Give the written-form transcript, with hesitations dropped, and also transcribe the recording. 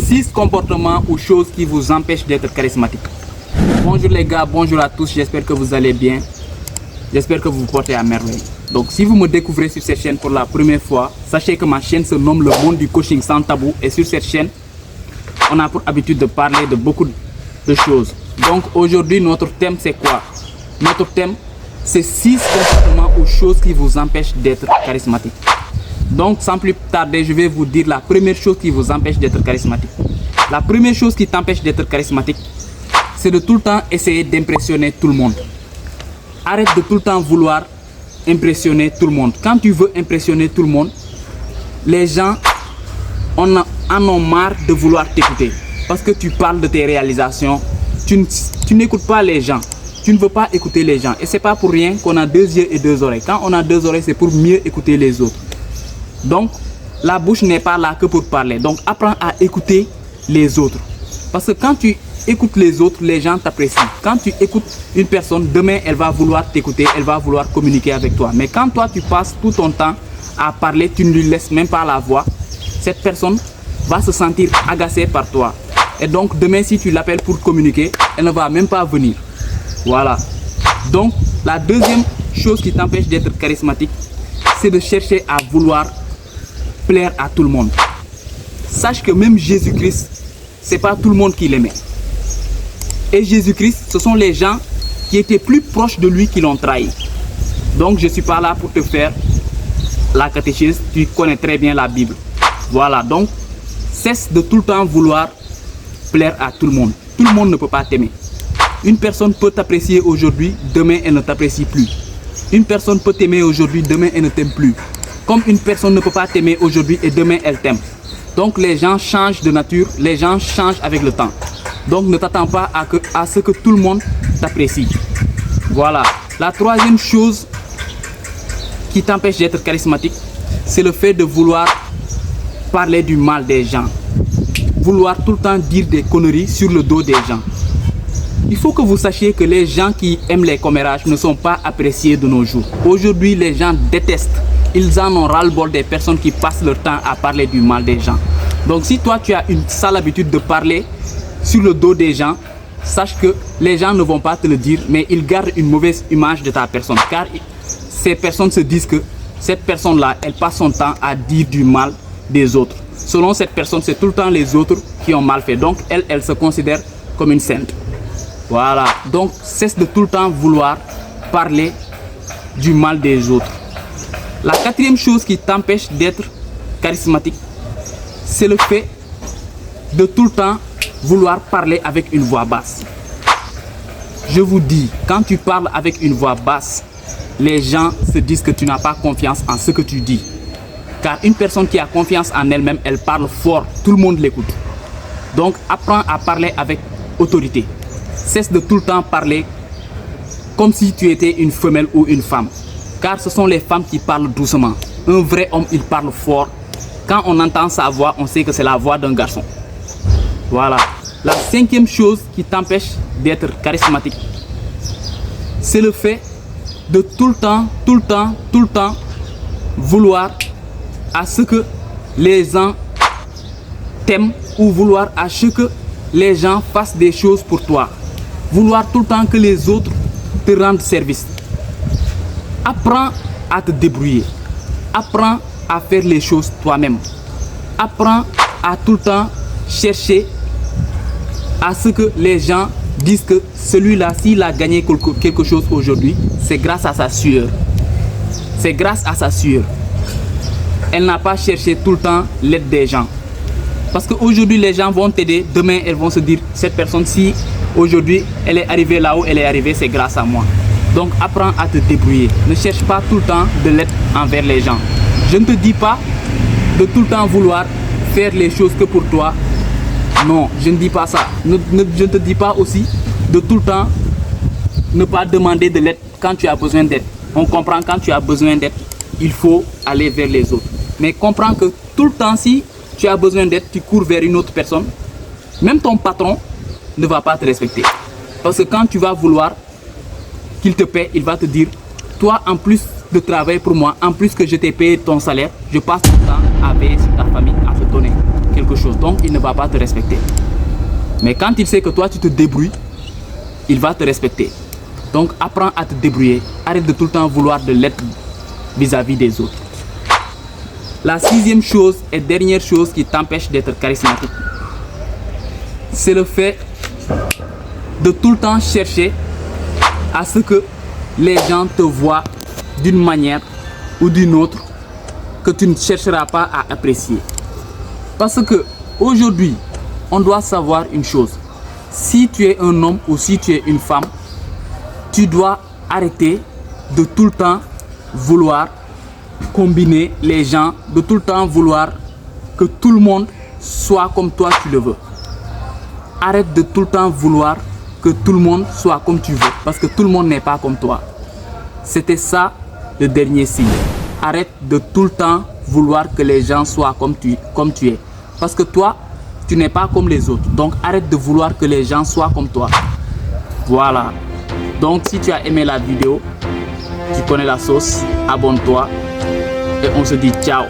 6 comportements ou choses qui vous empêchent d'être charismatique. Bonjour les gars, bonjour à tous, j'espère que vous allez bien. J'espère que vous vous portez à merveille. Donc si vous me découvrez sur cette chaîne pour la première fois, sachez que ma chaîne se nomme Le Monde du Coaching Sans Tabou. Et sur cette chaîne, on a pour habitude de parler de beaucoup de choses. Donc aujourd'hui, notre thème c'est quoi? Notre thème, c'est 6 comportements ou choses qui vous empêchent d'être charismatique. Donc sans plus tarder, je vais vous dire la première chose qui vous empêche d'être charismatique. La première chose qui t'empêche d'être charismatique, c'est de tout le temps essayer d'impressionner tout le monde. Arrête de tout le temps vouloir impressionner tout le monde. Quand tu veux impressionner tout le monde, les gens en ont marre de vouloir t'écouter. Parce que tu parles de tes réalisations, tu n'écoutes pas les gens. Tu ne veux pas écouter les gens. Et c'est pas pour rien qu'on a 2 yeux et 2 oreilles. Quand on a 2 oreilles, c'est pour mieux écouter les autres. Donc, la bouche n'est pas là que pour parler. Donc, apprends à écouter les autres. Parce que quand tu écoutes les autres, les gens t'apprécient. Quand tu écoutes une personne, demain, elle va vouloir t'écouter, elle va vouloir communiquer avec toi. Mais quand toi, tu passes tout ton temps à parler, tu ne lui laisses même pas la voix, cette personne va se sentir agacée par toi. Et donc, demain, si tu l'appelles pour communiquer, elle ne va même pas venir. Voilà. Donc, la deuxième chose qui t'empêche d'être charismatique, c'est de chercher à vouloir plaire à tout le monde. Sache que même Jésus-Christ, c'est pas tout le monde qui l'aimait. Et Jésus-Christ, ce sont les gens qui étaient plus proches de lui qui l'ont trahi. Donc, je ne suis pas là pour te faire la catéchèse. Tu connais très bien la Bible. Voilà. Donc, cesse de tout le temps vouloir plaire à tout le monde. Tout le monde ne peut pas t'aimer. Une personne peut t'apprécier aujourd'hui, demain elle ne t'apprécie plus. Une personne peut t'aimer aujourd'hui, demain elle ne t'aime plus. Comme une personne ne peut pas t'aimer aujourd'hui et demain elle t'aime. Donc les gens changent de nature, les gens changent avec le temps. Donc ne t'attends pas à ce que tout le monde t'apprécie. Voilà. La troisième chose qui t'empêche d'être charismatique, c'est le fait de vouloir parler du mal des gens. Vouloir tout le temps dire des conneries sur le dos des gens. Il faut que vous sachiez que les gens qui aiment les commérages ne sont pas appréciés de nos jours. Aujourd'hui, les gens détestent. Ils en ont ras-le-bol des personnes qui passent leur temps à parler du mal des gens. Donc si toi, tu as une sale habitude de parler sur le dos des gens, sache que les gens ne vont pas te le dire, mais ils gardent une mauvaise image de ta personne. Car ces personnes se disent que cette personne-là, elle passe son temps à dire du mal des autres. Selon cette personne, c'est tout le temps les autres qui ont mal fait. Donc elle se considère comme une sainte. Voilà, donc cesse de tout le temps vouloir parler du mal des autres. La quatrième chose qui t'empêche d'être charismatique, c'est le fait de tout le temps vouloir parler avec une voix basse. Je vous dis, quand tu parles avec une voix basse, les gens se disent que tu n'as pas confiance en ce que tu dis. Car une personne qui a confiance en elle-même, elle parle fort, tout le monde l'écoute. Donc apprends à parler avec autorité. Cesse de tout le temps parler comme si tu étais une femelle ou une femme. Car ce sont les femmes qui parlent doucement. Un vrai homme, il parle fort. Quand on entend sa voix, on sait que c'est la voix d'un garçon. Voilà. La cinquième chose qui t'empêche d'être charismatique, c'est le fait de tout le temps vouloir à ce que les gens t'aiment ou vouloir à ce que les gens fassent des choses pour toi. Vouloir tout le temps que les autres te rendent service. Apprends à te débrouiller. Apprends à faire les choses toi-même. Apprends à tout le temps chercher à ce que les gens disent que celui-là, s'il a gagné quelque chose aujourd'hui, c'est grâce à sa sueur. C'est grâce à sa sueur. Elle n'a pas cherché tout le temps l'aide des gens. Parce qu'aujourd'hui, les gens vont t'aider. Demain, elles vont se dire, cette personne, si aujourd'hui, elle est arrivée là où elle est arrivée, c'est grâce à moi. Donc, apprends à te débrouiller. Ne cherche pas tout le temps de l'aide envers les gens. Je ne te dis pas de tout le temps vouloir faire les choses que pour toi. Non, je ne dis pas ça. Je ne te dis pas aussi de tout le temps ne pas demander de l'aide quand tu as besoin d'aide. On comprend quand tu as besoin d'aide, il faut aller vers les autres. Mais comprends que tout le temps, si tu as besoin d'aide, tu cours vers une autre personne, même ton patron ne va pas te respecter. Parce que quand tu vas vouloir qu'il te paie, il va te dire, toi en plus de travailler pour moi, en plus que je t'ai payé ton salaire, je passe mon temps à veiller sur ta famille, à te donner quelque quelque chose, donc il ne va pas te respecter. Mais quand il sait que toi tu te débrouilles, il va te respecter. Donc apprends à te débrouiller, arrête de tout le temps vouloir de l'aide vis-à-vis des autres. La sixième chose et dernière chose qui t'empêche d'être charismatique, c'est le fait de tout le temps chercher à ce que les gens te voient d'une manière ou d'une autre que tu ne chercheras pas à apprécier. Parce que aujourd'hui, on doit savoir une chose. Si tu es un homme ou si tu es une femme, tu dois arrêter de tout le temps vouloir combiner les gens, de tout le temps vouloir que tout le monde soit comme toi tu le veux. Arrête de tout le temps vouloir que tout le monde soit comme tu veux, parce que tout le monde n'est pas comme toi. C'était ça le dernier signe. Arrête de tout le temps vouloir que les gens soient comme tu es. Parce que toi, tu n'es pas comme les autres. Donc arrête de vouloir que les gens soient comme toi. Voilà. Donc si tu as aimé la vidéo, tu connais la sauce, abonne-toi et on se dit ciao.